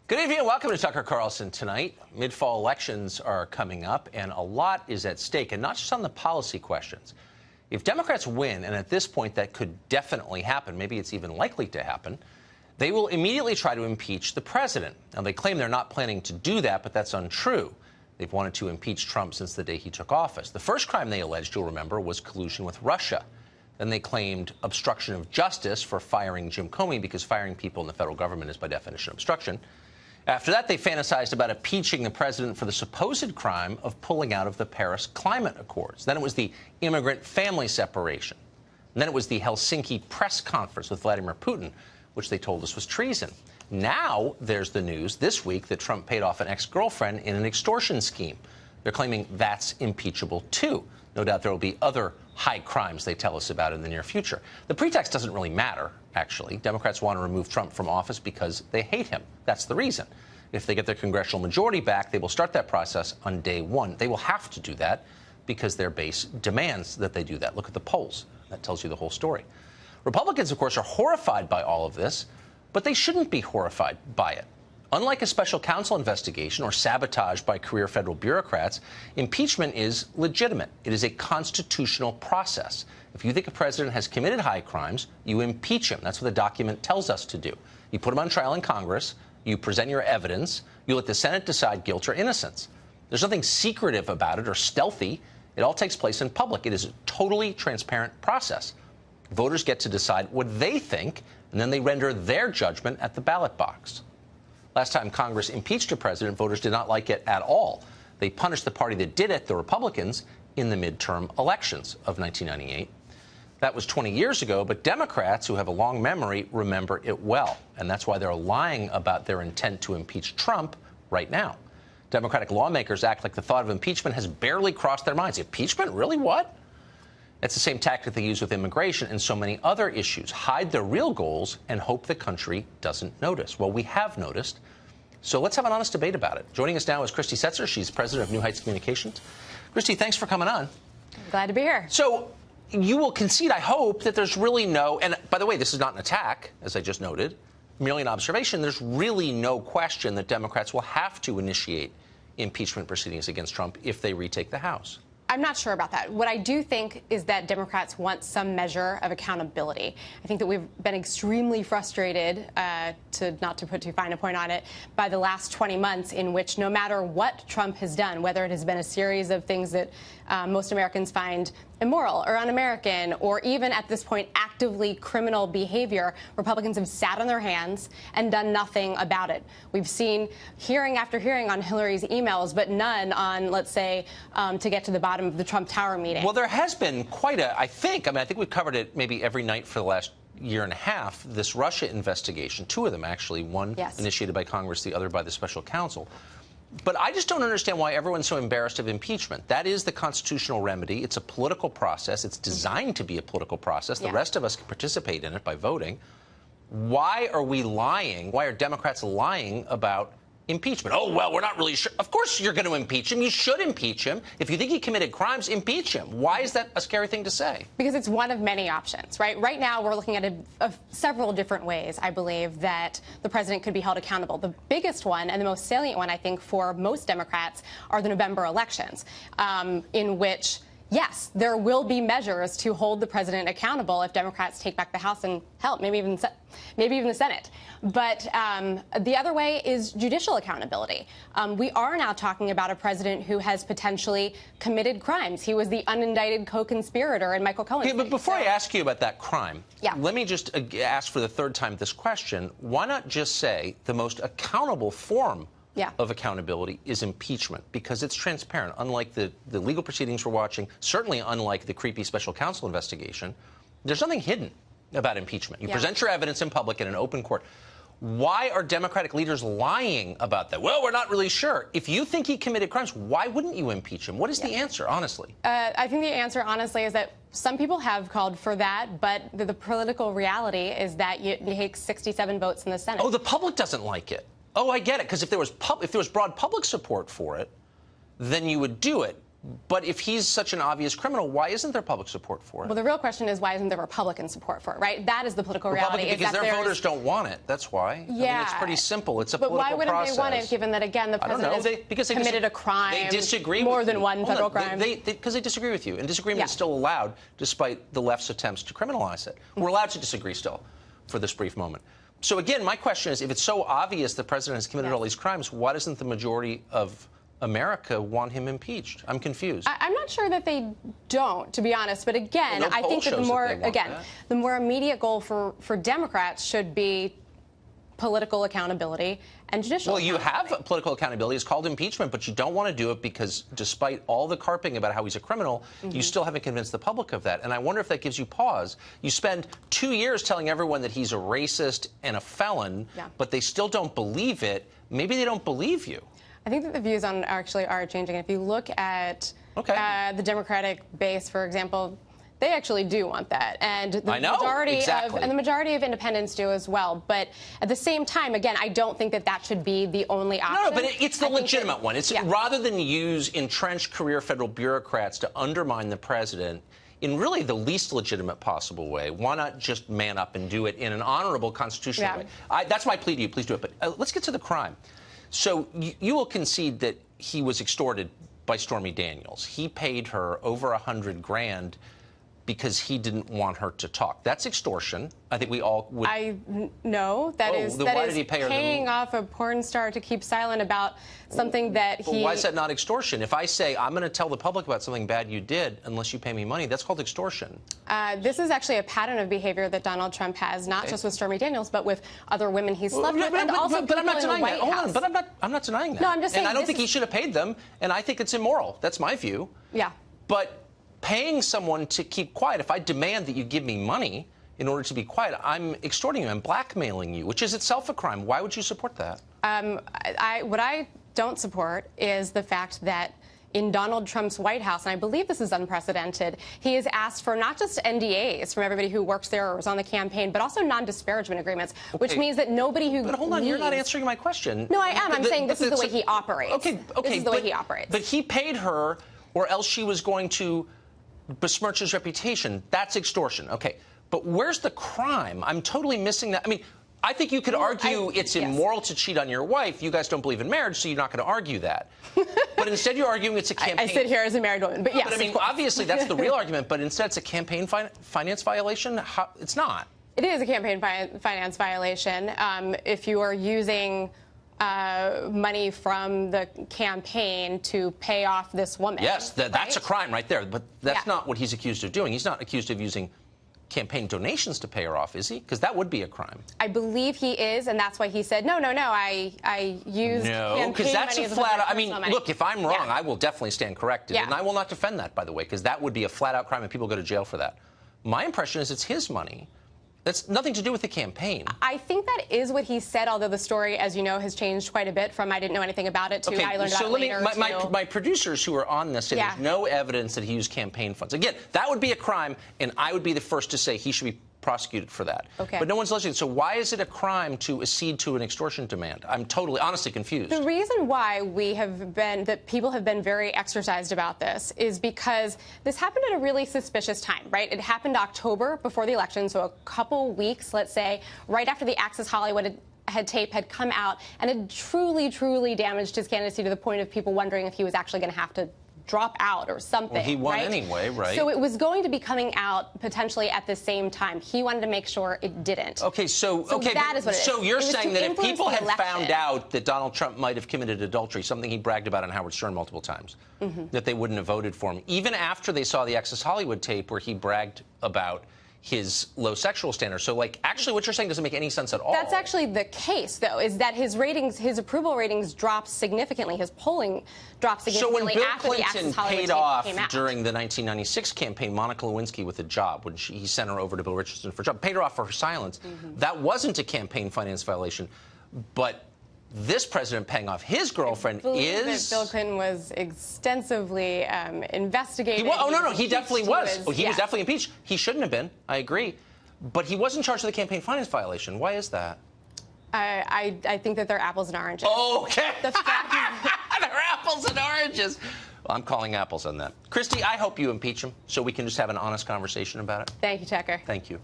Good evening and welcome to Tucker Carlson tonight. Mid-fall elections are coming up and a lot is at stake, and not just on the policy questions. If Democrats win, and at this point that could definitely happen, maybe it's even likely to happen, they will immediately try to impeach the president. Now, they claim they're not planning to do that, but that's untrue. They've wanted to impeach Trump since the day he took office. The first crime they alleged, you'll remember, was collusion with Russia. Then they claimed obstruction of justice for firing Jim Comey, because firing people in the federal government is by definition obstruction. After that, they fantasized about impeaching the president for the supposed crime of pulling out of the Paris Climate Accords. Then it was the immigrant family separation. And then it was the Helsinki press conference with Vladimir Putin, which they told us was treason. Now there's the news this week that Trump paid off an ex-girlfriend in an extortion scheme. They're claiming that's impeachable, too. No doubt there will be other high crimes they tell us about in the near future. The pretext doesn't really matter, actually. Democrats want to remove Trump from office because they hate him. That's the reason. If they get their congressional majority back, they will start that process on day one. They will have to do that because their base demands that they do that. Look at the polls. That tells you the whole story. Republicans, of course, are horrified by all of this, but they shouldn't be horrified by it. Unlike a special counsel investigation or sabotage by career federal bureaucrats, impeachment is legitimate. It is a constitutional process. If you think a president has committed high crimes, you impeach him. That's what the document tells us to do. You put him on trial in Congress, you present your evidence, you let the Senate decide guilt or innocence. There's nothing secretive about it or stealthy. It all takes place in public. It is a totally transparent process. Voters get to decide what they think, and then they render their judgment at the ballot box. Last time Congress impeached a president, voters did not like it at all. They punished the party that did it, the Republicans, in the midterm elections of 1998. That was 20 years ago, but Democrats, who have a long memory, remember it well. And that's why they're lying about their intent to impeach Trump right now. Democratic lawmakers act like the thought of impeachment has barely crossed their minds. Impeachment? Really? What? It's the same tactic they use with immigration and so many other issues. Hide their real goals and hope the country doesn't notice. Well, we have noticed. So let's have an honest debate about it. Joining us now is Christy Setzer. She's president of New Heights Communications. Christy, thanks for coming on. Glad to be here. So you will concede, I hope, that there's really no, and by the way, this is not an attack, as I just noted, merely an observation. There's really no question that Democrats will have to initiate impeachment proceedings against Trump if they retake the House. I'm not sure about that. What I do think is that Democrats want some measure of accountability. I think that we've been extremely frustrated, not to put too fine a point on it, by the last 20 months in which no matter what Trump has done, whether it has been a series of things that most Americans find immoral or un-American, or even at this point actively criminal behavior, Republicans have sat on their hands and done nothing about it. We've seen hearing after hearing on Hillary's emails, but none on, let's say, to get to the bottom of the Trump Tower meeting. Well, there has been quite a, I think we've covered it maybe every night for the last year and a half, this Russia investigation, two of them actually, one initiated by Congress, the other by the special counsel. But I just don't understand why everyone's so embarrassed of impeachment. That is the constitutional remedy. It's a political process. It's designed to be a political process. The rest of us can participate in it by voting. Why are we lying? Why are Democrats lying about impeachment? Oh, well, we're not really sure. Of course you're going to impeach him. You should impeach him. If you think he committed crimes, impeach him. Why is that a scary thing to say? Because it's one of many options, right? Right now, we're looking at several different ways, I believe, that the president could be held accountable. The biggest one and the most salient one, I think, for most Democrats are the November elections, in which, yes, there will be measures to hold the president accountable if Democrats take back the House and, hell, maybe even the Senate. But the other way is judicial accountability. We are now talking about a president who has potentially committed crimes. He was the unindicted co-conspirator in Michael Cohen's case. But before I ask you about that crime, let me just ask for the third time this question. Why not just say the most accountable form of accountability is impeachment, because it's transparent, unlike the legal proceedings we're watching, certainly unlike the creepy special counsel investigation. There's nothing hidden about impeachment. You present your evidence in public in an open court. Why are Democratic leaders lying about that? Well, we're not really sure. If you think he committed crimes, why wouldn't you impeach him? What is the answer, honestly? I think the answer, honestly, is that some people have called for that, but the political reality is that you take 67 votes in the Senate. Oh, the public doesn't like it. Oh, I get it, because if there was broad public support for it, then you would do it. But if he's such an obvious criminal, why isn't there public support for it? Well, the real question is, why isn't there Republican support for it, right? That is the political reality. Because their voters don't want it. That's why. Yeah. I mean, it's pretty simple. It's a political process. But why wouldn't they want it, given that, again, the president has committed a crime, they disagree more with than you. one federal crime? Because they disagree with you. And disagreement is still allowed, despite the left's attempts to criminalize it. We're allowed to disagree still for this brief moment. So, again, my question is, if it's so obvious the president has committed all these crimes, why doesn't the majority of America want him impeached? I'm confused. I'm not sure that they don't, to be honest. But again, well, no I think that the more immediate goal for Democrats should be political accountability and judicial accountability. Well, you have political accountability. It's called impeachment, but you don't want to do it because despite all the carping about how he's a criminal, you still haven't convinced the public of that. And I wonder if that gives you pause. You spend 2 years telling everyone that he's a racist and a felon, but they still don't believe it. Maybe they don't believe you. I think that the views on actually are changing. If you look at the Democratic base, for example, they actually do want that, and the majority of independents do as well. But at the same time, again, I don't think that that should be the only option. No, but it's the legitimate one. It's rather than use entrenched career federal bureaucrats to undermine the president in really the least legitimate possible way. Why not just man up and do it in an honorable constitutional way? That's my plea to you. Please do it. But let's get to the crime. So you will concede that he was extorted by Stormy Daniels. He paid her over $100,000 because he didn't want her to talk. That's extortion. I think we all would. No, that is paying off a porn star to keep silent about something that he. Why is that not extortion? If I say I'm going to tell the public about something bad you did unless you pay me money, that's called extortion. This is actually a pattern of behavior that Donald Trump has, not just with Stormy Daniels, but with other women he's slept with, and also people in the White House. But I'm not denying that. No, I'm just saying. And I don't think he should have paid them, and I think it's immoral. That's my view. Yeah. But paying someone to keep quiet, if I demand that you give me money in order to be quiet, I'm extorting you, I'm blackmailing you, which is itself a crime. Why would you support that? What I don't support is the fact that in Donald Trump's White House, and I believe this is unprecedented, he has asked for not just NDAs from everybody who works there or was on the campaign, but also non-disparagement agreements, which means that nobody who But hold on, you're not answering my question. No, I am. I'm saying this is the way he operates. Okay, this is the way he operates. But he paid her, or else she was going to besmirch his reputation. That's extortion. Okay. But where's the crime? I'm totally missing that. I mean, I think you could argue it's immoral to cheat on your wife. You guys don't believe in marriage, so you're not going to argue that. But instead you're arguing it's a campaign. I sit here as a married woman, but yes. But I mean, obviously that's the real argument, but instead it's a campaign finance violation? It's not. It is a campaign finance violation. If you are using money from the campaign to pay off this woman. Yes, that's a crime right there. But that's not what he's accused of doing. He's not accused of using campaign donations to pay her off, is he? Because that would be a crime. I believe he is, and that's why he said, no, I used No, because that's a flat-out, I mean, look, if I'm wrong, I will definitely stand corrected. Yeah. And I will not defend that, by the way, because that would be a flat-out crime and people go to jail for that. My impression is it's his money. That's nothing to do with the campaign. I think that is what he said, although the story, as you know, has changed quite a bit from I didn't know anything about it to I learned about it later. My producers who are on this say there's no evidence that he used campaign funds. Again, that would be a crime, and I would be the first to say he should be prosecuted for that. Okay. But no one's listening. So why is it a crime to accede to an extortion demand? I'm totally, honestly confused. The reason why people have been very exercised about this is because this happened at a really suspicious time, right? It happened October before the election, so a couple weeks, let's say, right after the Access Hollywood tape had come out and had truly, truly damaged his candidacy to the point of people wondering if he was actually going to have to drop out or something. Well, he won anyway, right? So it was going to be coming out potentially at the same time. He wanted to make sure it didn't. Okay, so that is what it is. So you're saying that if people had election. found out that Donald Trump might have committed adultery, something he bragged about on Howard Stern multiple times, that they wouldn't have voted for him, even after they saw the Access Hollywood tape where he bragged about his low sexual standards. So, like, actually what you're saying doesn't make any sense at all. That's actually the case, though, is that his ratings, his approval ratings dropped significantly. His polling dropped significantly after the Access Hollywood tape came out. So when Bill Clinton paid off during the 1996 campaign Monica Lewinsky with a job, when he sent her over to Bill Richardson for a job, paid her off for her silence, that wasn't a campaign finance violation. But this president paying off his girlfriend is... Bill Clinton was extensively investigated. He definitely was. He was definitely impeached. He shouldn't have been. I agree. But he wasn't charged with a campaign finance violation. Why is that? I think that they're apples and oranges. Okay. They're apples and oranges. Well, I'm calling apples on that. Christy, I hope you impeach him so we can just have an honest conversation about it. Thank you, Tucker. Thank you.